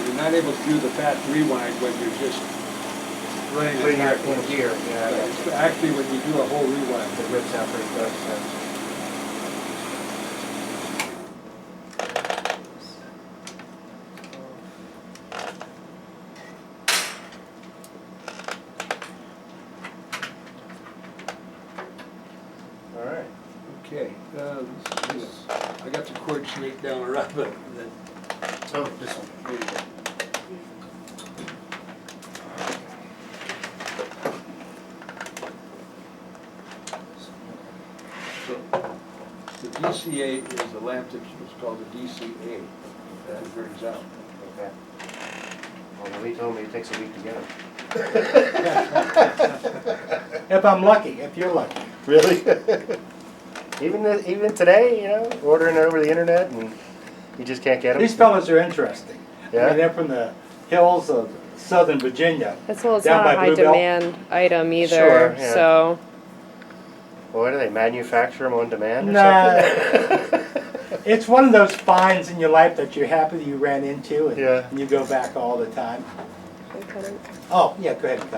you're not able to do the fast rewind when you're just running Putting it it in gear, yeah. It's actually when you do a whole rewind. It rips out pretty close, so. All right. Okay, I got the cord snake down around it. Oh, this one. There you go. So, the DCA is the lamp that was called the DCA, that it burns out. Okay. Well, Lee told me it takes a week to get them. If I'm lucky, if you're lucky. Really? Even today, you know, ordering over the internet and you just can't get them? These fellas are interesting. I Yeah? mean, they're from the hills of southern Virginia. As well, it's Down not a by high Bluebell. demand item either, Sure, yeah. so. What do they manufacture them on demand or Nah. something? It's one of those finds in your life that you're happy you ran into and, Yeah. and you go back all the time. Okay. Oh, yeah, go ahead and cut.